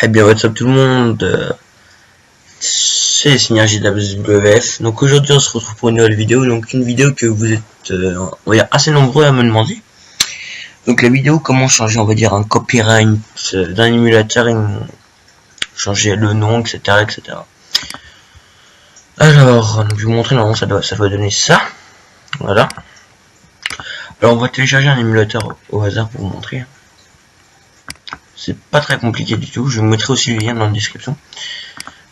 Eh bien, what's up tout le monde, c'est Synergie WF. Donc aujourd'hui on se retrouve pour une nouvelle vidéo, donc une vidéo que vous êtes on va dire assez nombreux à me demander. Donc la vidéo comment changer on va dire un copyright d'un émulateur, changer le nom, etc. etc. Alors, donc, je vais vous montrer, normalement ça doit donner ça. Voilà. Alors on va télécharger un émulateur au hasard pour vous montrer. C'est pas très compliqué du tout, je vous mettrai aussi le lien dans la description.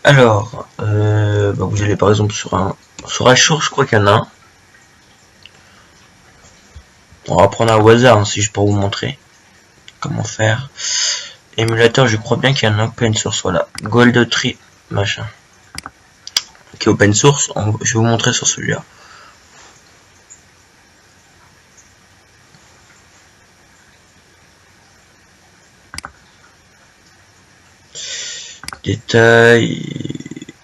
Alors, vous allez par exemple sur Ashore, je crois qu'il y en a un. On va prendre un au hasard, hein, si je peux vous montrer comment faire. Émulateur, je crois bien qu'il y a un open source, voilà. Gold Tree, machin. Qui est open source, je vais vous montrer sur celui-là. Détails,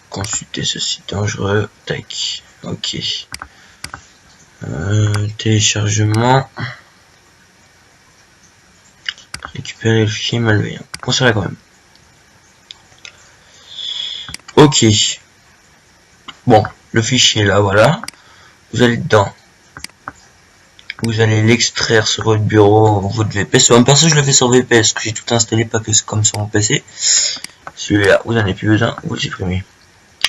consulter ce site dangereux, tac, ok. Téléchargement, récupérer le fichier malveillant, conserver quand même. Ok, bon, le fichier là, voilà, vous allez dedans, vous allez l'extraire sur votre bureau, votre VPS. Sur un perso je le fais sur VPS, que j'ai tout installé, pas que c'est comme sur mon PC. Celui-là, vous n'en avez plus besoin, vous le supprimez.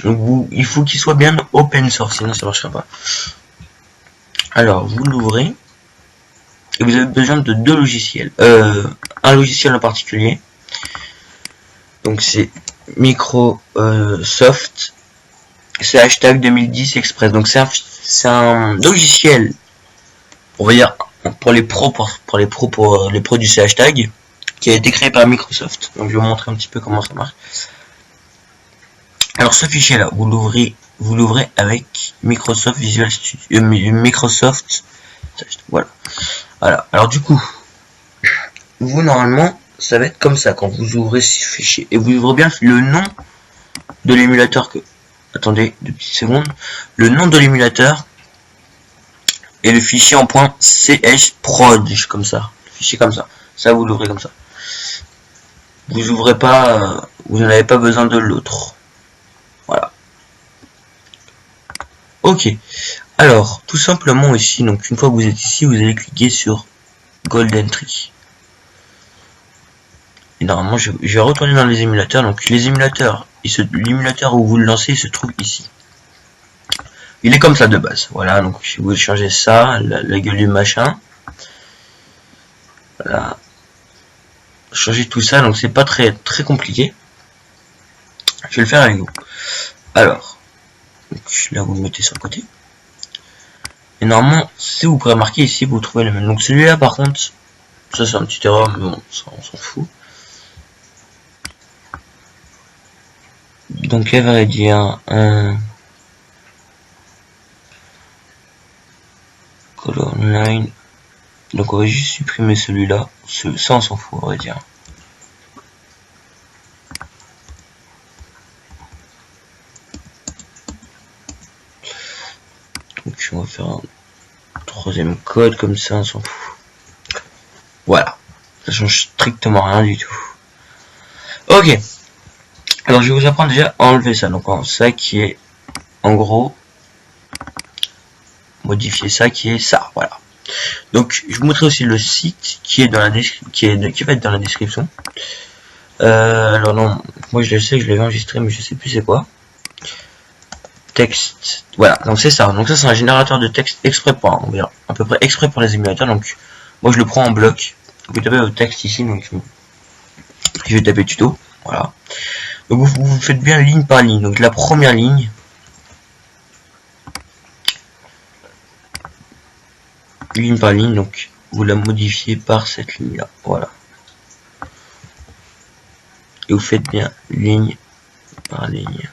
Donc il faut qu'il soit bien open source, sinon ça marchera pas. Alors vous l'ouvrez et vous avez besoin de deux logiciels, un logiciel en particulier. Donc c'est Microsoft, c'est hashtag 2010 Express. Donc c'est un logiciel, on va dire pour les pros du hashtag, qui a été créé par Microsoft. Donc je vais vous montrer un petit peu comment ça marche. Alors ce fichier là, vous l'ouvrez avec Microsoft Visual Studio, Microsoft, voilà. Alors du coup, vous normalement, ça va être comme ça quand vous ouvrez ce fichier et vous ouvrez bien le nom de l'émulateur que. Attendez 2 petites secondes. Le nom de l'émulateur et le fichier en .csprod, comme ça. Le fichier comme ça. Ça vous l'ouvrez comme ça. Vous ouvrez pas, vous n'en avez pas besoin de l'autre. Voilà. Ok. Alors, tout simplement ici, donc une fois que vous êtes ici, vous allez cliquer sur Golden Tree. Et normalement, je vais retourner dans les émulateurs. Donc les émulateurs, l'émulateur où vous le lancez, il se trouve ici. Il est comme ça de base. Voilà, donc si vous changez ça, la gueule du machin. Voilà. Changer tout ça, donc c'est pas très compliqué. Je vais le faire avec vous. Alors, donc, là vous le mettez sur le côté. Et normalement, si vous pourrez marquer ici, vous trouvez le même. Donc celui-là par contre, ça c'est un petit erreur, mais bon, ça, on s'en fout. Donc elle va dire Color Online. Donc on va juste supprimer celui-là. Ça on s'en fout, on va dire. Donc on va faire un troisième code comme ça, on s'en fout. Voilà. Ça change strictement rien du tout. Ok. Alors je vais vous apprendre déjà à enlever ça. Donc ça qui est en gros modifier ça qui est ça. Voilà. Donc je vous montrerai aussi le site qui est dans la qui va être dans la description. Alors non, moi je le sais que je l'avais enregistré mais je sais plus c'est quoi. Texte, voilà, donc c'est ça. Donc ça c'est un générateur de texte exprès pour, on va dire, à peu près exprès pour les émulateurs. Donc moi je le prends en bloc. Vous tapez votre texte ici, donc je vais taper tuto, voilà. Donc vous faites bien ligne par ligne. Donc la première ligne, par ligne, donc vous la modifiez par cette ligne là, voilà. Et vous faites bien ligne par ligne.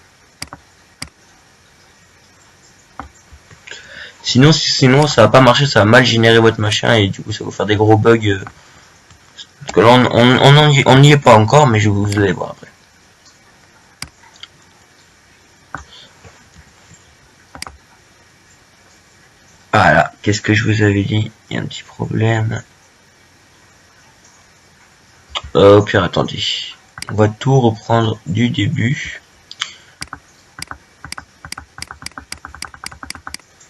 Sinon ça va pas marcher, ça va mal générer votre machin et du coup ça va vous faire des gros bugs. Parce que là on n'y est pas encore, mais je vous allez voir après. Voilà, qu'est-ce que je vous avais dit? Il y a un petit problème. Au pire, attendez. On va tout reprendre du début.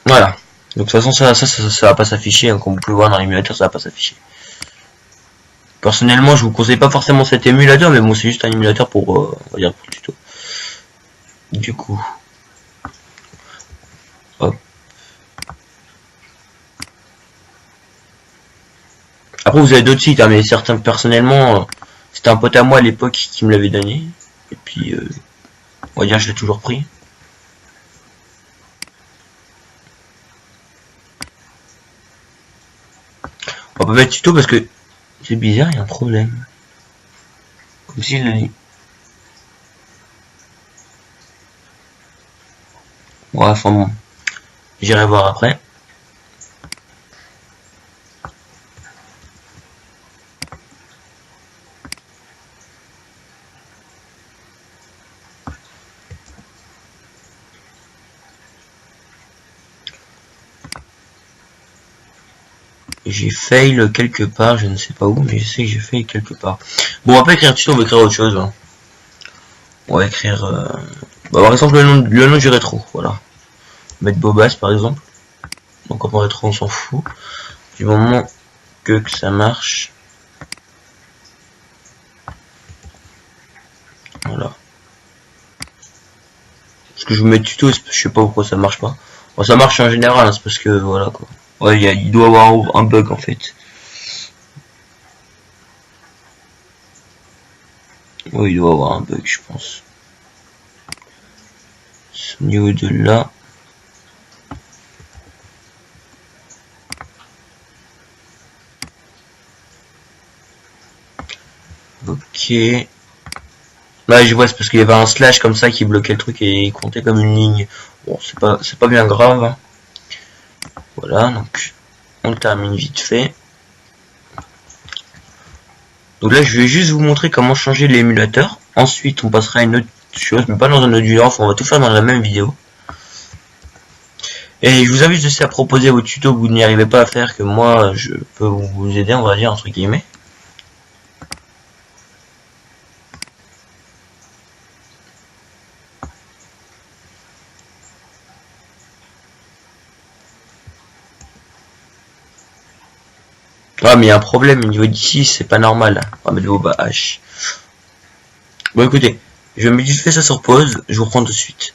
Voilà. Donc de toute façon ça va pas s'afficher, hein. Comme vous pouvez voir dans l'émulateur, ça va pas s'afficher. Personnellement, je vous conseille pas forcément cet émulateur, mais bon, c'est juste un émulateur pour, on va dire, pour le tuto. Du coup, hop. Après, vous avez d'autres sites, hein, mais certains, personnellement, c'était un pote à moi à l'époque qui me l'avait donné. Et puis, on va dire, je l'ai toujours pris. On va pas mettre tuto parce que c'est bizarre, il y a un problème. Comme s'il le dit. Ouais, enfin bon. J'irai voir après. J'ai fail quelque part, je ne sais pas où, mais je sais que j'ai fail quelque part. Bon, on va pas écrire tuto, on va écrire autre chose. Hein. On va écrire... Bah, par exemple, le nom du rétro, voilà. Mettre Bobas, par exemple. Donc, en rétro, on s'en fout. Du moment que ça marche. Voilà. Parce que je vous mets tuto, je sais pas pourquoi ça marche pas. Bon, ça marche en général, hein, c'est parce que, voilà, quoi. Ouais, il doit y avoir un bug, en fait. Oui, il doit y avoir un bug, je pense. Au niveau de là. Ok. Là, je vois, c'est parce qu'il y avait un slash comme ça qui bloquait le truc et il comptait comme une ligne. Bon, c'est pas bien grave. Hein. Voilà, donc on le termine vite fait. Donc là, je vais juste vous montrer comment changer l'émulateur. Ensuite, on passera à une autre chose, mais pas dans un autre vidéo. Enfin, on va tout faire dans la même vidéo. Et je vous invite aussi à proposer vos tutos que vous n'y arrivez pas à faire, que moi, je peux vous aider, on va dire, entre guillemets. Ah, mais il y a un problème, au niveau d'ici, c'est pas normal. On va mettre vos bas H. Bon, écoutez, je me juste fais ça sur pause, je vous reprends tout de suite.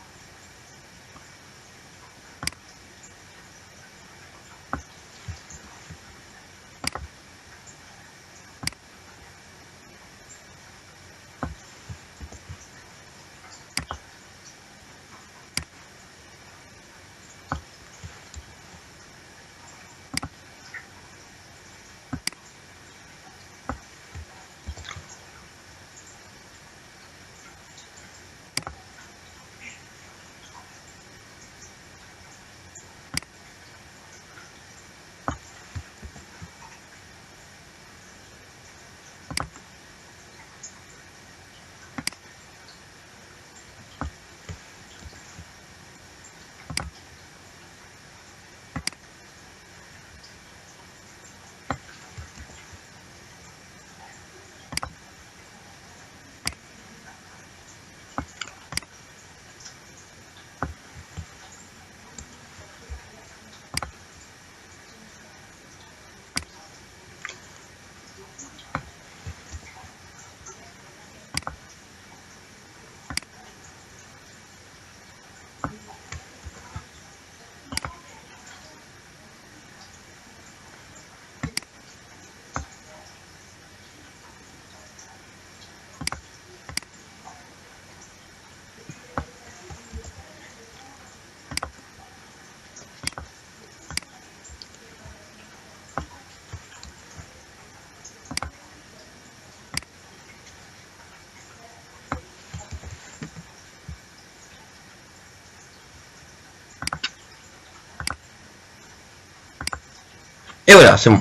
Et voilà, c'est bon.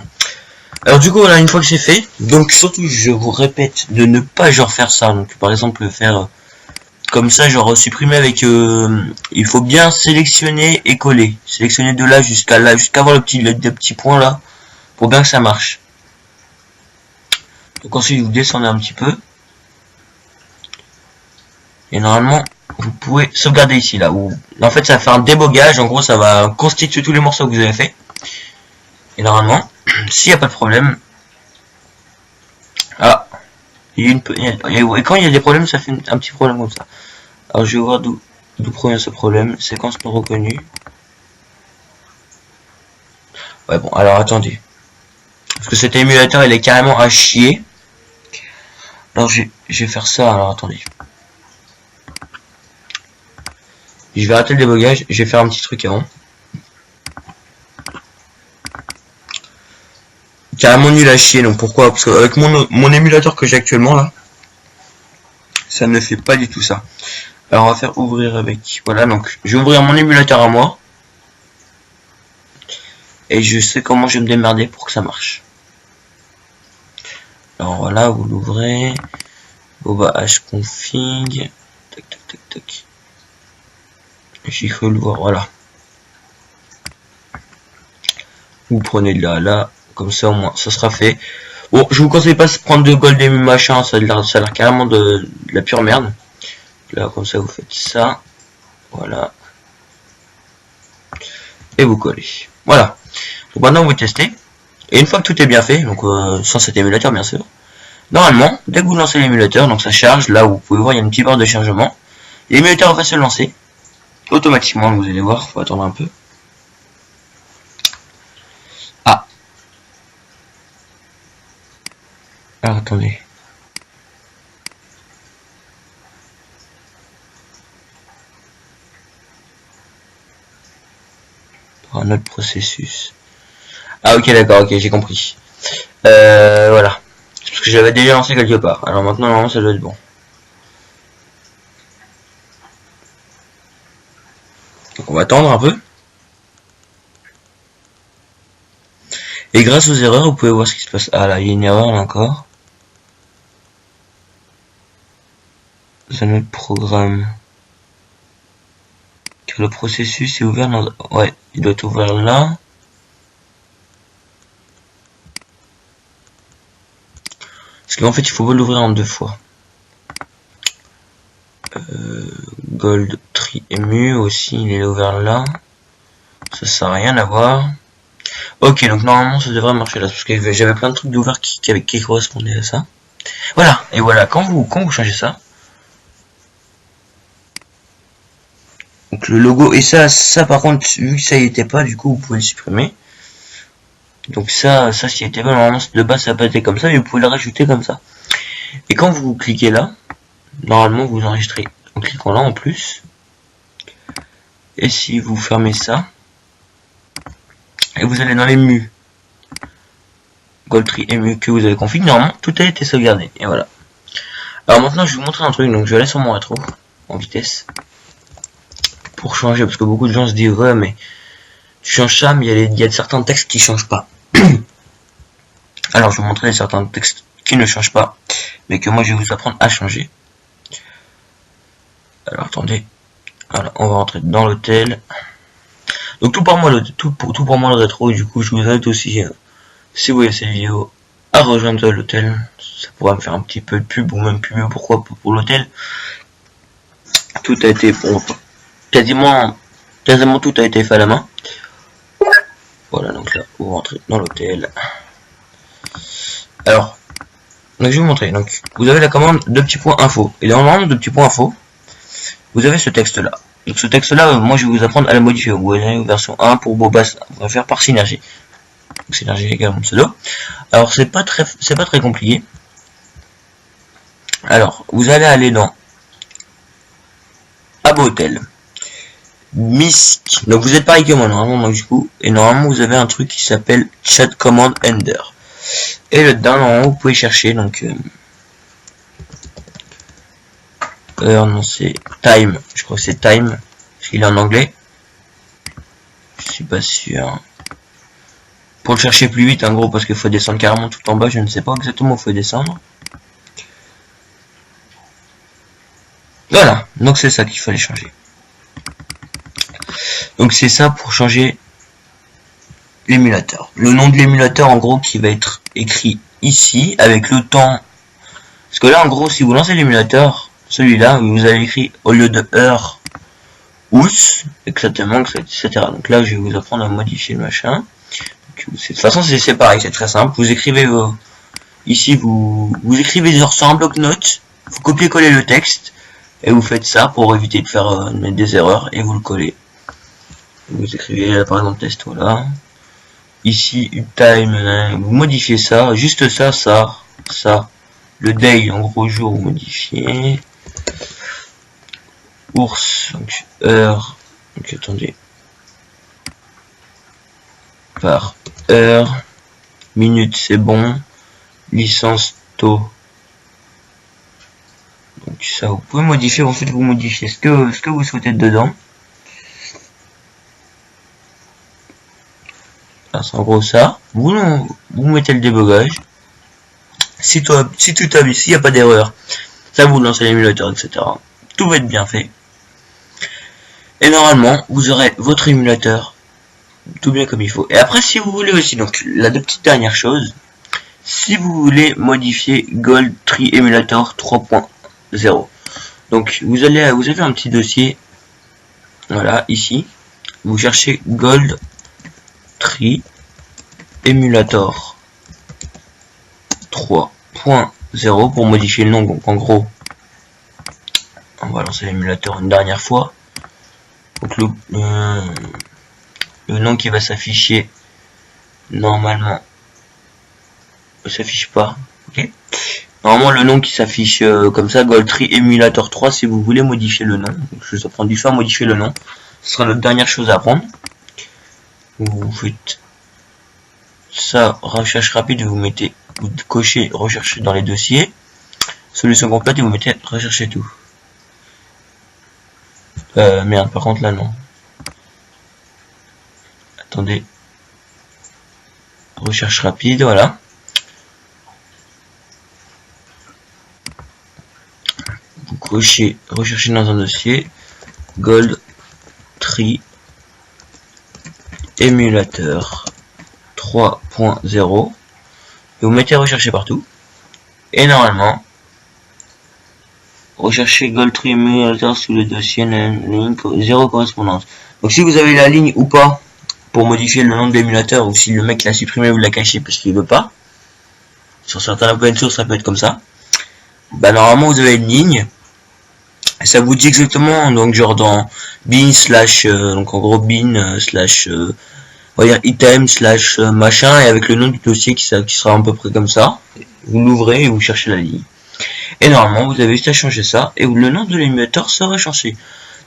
Alors du coup, voilà, une fois que c'est fait, donc surtout, je vous répète de ne pas genre faire ça. Donc par exemple, faire comme ça, genre supprimer avec... il faut bien sélectionner et coller. Sélectionner de là, jusqu'à voir le petit point là, pour bien que ça marche. Donc ensuite, vous descendez un petit peu. Et normalement, vous pouvez sauvegarder ici, là, où, en fait, ça va faire un débogage, en gros, ça va constituer tous les morceaux que vous avez fait. Et normalement, s'il n'y a pas de problème, ah, il y a et quand il y a des problèmes, ça fait un petit problème comme ça. Alors, je vais voir d'où provient ce problème, séquence non reconnue. Ouais, bon, alors, attendez. Parce que cet émulateur, il est carrément à chier. Alors, je vais faire ça, alors, attendez. Je vais arrêter le débogage, je vais faire un petit truc avant. Carrément nul à chier, donc pourquoi? Parce qu'avec mon émulateur que j'ai actuellement là, ça ne fait pas du tout ça. Alors on va faire ouvrir avec, voilà, donc je vais ouvrir mon émulateur à moi. Et je sais comment je vais me démerder pour que ça marche. Alors voilà, vous l'ouvrez. Boba hconfig. Tac tac tac tac. J'ai cru le voir, voilà. Vous prenez de là, comme ça au moins ça sera fait. Bon, je vous conseille pas de prendre de gold et machin, ça a l'air carrément de la pure merde. Là, comme ça vous faites ça. Voilà. Et vous collez. Voilà. Donc maintenant vous testez. Et une fois que tout est bien fait, donc sans cet émulateur bien sûr, normalement, dès que vous lancez l'émulateur, donc ça charge, là où vous pouvez voir il y a une petite barre de chargement. L'émulateur va se lancer. Automatiquement, vous allez voir, faut attendre un peu. Ah. Alors attendez. Pour un autre processus. Ah ok d'accord, ok j'ai compris. Voilà. Parce que j'avais déjà lancé quelque part. Alors maintenant normalement ça doit être bon. Donc on va attendre un peu. Et grâce aux erreurs, vous pouvez voir ce qui se passe. Ah là, il y a une erreur là encore. C'est notre programme. Car le processus est ouvert dans... Ouais, il doit être ouvert là. Parce qu'en fait, il faut l'ouvrir en 2 fois. Gold Tree Emu aussi, il est ouvert là. Ça sert à rien à voir. Ok, donc normalement ça devrait marcher là, parce que j'avais plein de trucs d'ouvert qui correspondaient à ça. Voilà, et voilà, quand vous changez ça, donc le logo, et ça par contre, vu que ça y était pas, du coup vous pouvez le supprimer. Donc ça s'y était pas, normalement de base ça n'a pas été comme ça, mais vous pouvez le rajouter comme ça. Et quand vous cliquez là, normalement vous enregistrez en cliquant là en plus. Et si vous fermez ça, et vous allez dans les menus Gold Tree Emu que vous avez config, normalement tout a été sauvegardé. Et voilà. Alors maintenant je vais vous montrer un truc, donc je vais aller sur mon rétro en vitesse pour changer, parce que beaucoup de gens se disent ouais mais tu changes ça, mais il y a certains textes qui changent pas. Alors je vais vous montrer certains textes qui ne changent pas, mais que moi je vais vous apprendre à changer. Alors attendez, voilà, on va rentrer dans l'hôtel. Donc tout pour moi le rétro, et du coup je vous invite aussi, si vous voyez cette vidéo, à rejoindre l'hôtel. Ça pourra me faire un petit peu de pub, ou même plus mieux, pourquoi pour l'hôtel. Tout a été, bon, quasiment tout a été fait à la main. Voilà, donc là vous rentrez dans l'hôtel. Alors, donc je vais vous montrer. Donc vous avez la commande de petits points info, et dans l'ordre de petits points info, vous avez ce texte là. Donc ce texte là, moi je vais vous apprendre à la modifier. Vous allez version 1 pour Bobas, on va faire par Synergie. Donc Synergie égale mon pseudo. Alors c'est pas très compliqué. Alors vous allez aller dans Abo Hôtel, MISC. Donc vous êtes pareil que moi normalement, donc du coup, et normalement vous avez un truc qui s'appelle Chat Command Ender. Et le dedans normalement vous pouvez chercher donc non c'est time, je crois que c'est time, parce qu'il est en anglais. Je suis pas sûr. Pour le chercher plus vite en gros, parce qu'il faut descendre carrément tout en bas, je ne sais pas exactement où il faut descendre. Voilà, donc c'est ça qu'il fallait changer. Donc c'est ça pour changer l'émulateur. Le nom de l'émulateur en gros qui va être écrit ici, avec le temps. Parce que là en gros si vous lancez l'émulateur, celui-là, vous avez écrit au lieu de heure, ous, exactement, etc. Donc là, je vais vous apprendre à modifier le machin. De toute façon, c'est pareil, c'est très simple. Vous écrivez ici, vous écrivez sur un bloc-notes, vous copiez-collez le texte, et vous faites ça pour éviter de faire mettre des erreurs, et vous le collez. Vous écrivez là, par exemple test, voilà. Ici, time, vous modifiez ça, juste ça, ça. Le day, en gros jour, vous modifiez. Ours, donc heure, donc attendez. Par heure, minute, c'est bon. Licence taux. Donc ça, vous pouvez modifier, ensuite vous modifiez ce que vous souhaitez dedans. C'est en gros ça. Vous mettez le débogage. Si tout a s'il n'y a pas d'erreur, ça vous lancez l'émulateur, etc. Tout va être bien fait. Et normalement, vous aurez votre émulateur tout bien comme il faut. Et après, si vous voulez aussi, donc la petite dernière chose, si vous voulez modifier Gold Tree Emulator 3.0, donc vous avez un petit dossier, voilà, ici, vous cherchez Gold Tree Emulator 3.0 pour modifier le nom. Donc en gros, on va lancer l'émulateur une dernière fois. Donc le nom qui va s'afficher normalement ne s'affiche pas. Okay. Normalement le nom qui s'affiche comme ça, Gold Tree Emulator 3, si vous voulez modifier le nom. Donc, je vous apprends du choix à modifier le nom. Ce sera notre dernière chose à apprendre. Vous faites ça, recherche rapide, vous cochez rechercher dans les dossiers, solution complète et vous mettez rechercher tout. Merde, par contre là non. Attendez. Recherche rapide, voilà. Vous cochez rechercher dans un dossier Gold Tree Emulator 3.0 et vous mettez rechercher partout et normalement rechercher Gold Tree Emulator sous le dossier link 0 correspondance. Donc si vous avez la ligne ou pas pour modifier le nom de l'émulateur, ou si le mec l'a supprimé ou l'a caché parce qu'il veut pas, sur certains open source ça peut être comme ça, bah normalement vous avez une ligne et ça vous dit exactement, donc genre dans bin slash donc en gros bin slash on va dire item slash machin, et avec le nom du dossier qui sera à peu près comme ça. Vous l'ouvrez et vous cherchez la ligne. Et normalement, vous avez juste à changer ça et le nom de l'émulateur sera changé.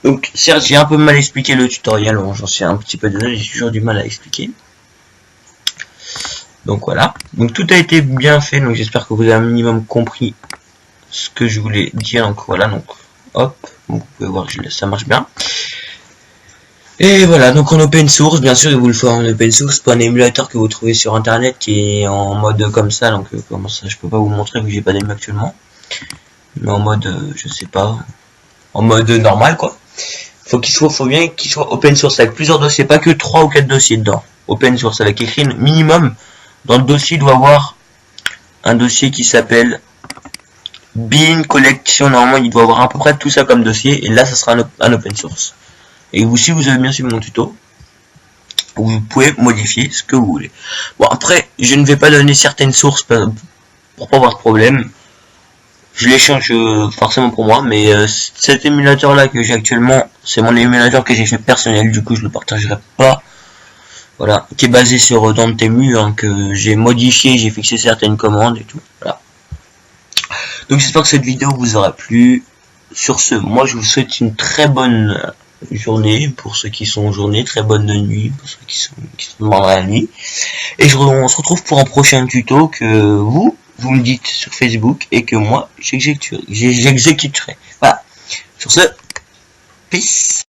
Donc, certes, j'ai un peu mal expliqué le tutoriel, j'en sais un petit peu désolé, j'ai toujours du mal à expliquer. Donc voilà. Donc tout a été bien fait, donc j'espère que vous avez un minimum compris ce que je voulais dire. Donc voilà, donc hop, donc, vous pouvez voir que ça marche bien. Et voilà, donc en open source, bien sûr, il vous le faut en open source, pas un émulateur que vous trouvez sur internet qui est en mode comme ça, donc comment ça, je peux pas vous montrer vu que j'ai pas d'ému actuellement, mais en mode, je sais pas, en mode normal quoi. Faut bien qu'il soit open source avec plusieurs dossiers, pas que 3 ou 4 dossiers dedans. Open source avec écrit minimum, dans le dossier il doit avoir un dossier qui s'appelle bin collection, normalement il doit avoir à peu près tout ça comme dossier, et là ça sera un open source. Et vous, si vous avez bien suivi mon tuto, vous pouvez modifier ce que vous voulez. Bon, après, je ne vais pas donner certaines sources pour pas avoir de problème. Je les change forcément pour moi, mais cet émulateur là que j'ai actuellement, c'est mon émulateur que j'ai fait personnel, du coup je le partagerai pas. Voilà, qui est basé sur Dantemu, hein, que j'ai modifié, j'ai fixé certaines commandes et tout. Voilà. Donc j'espère que cette vidéo vous aura plu. Sur ce, moi je vous souhaite une très bonne journée pour ceux qui sont en journée, très bonne nuit pour ceux qui sont dans la nuit, et on se retrouve pour un prochain tuto que vous me dites sur Facebook et que moi j'exécuterai. Voilà, sur ce, peace.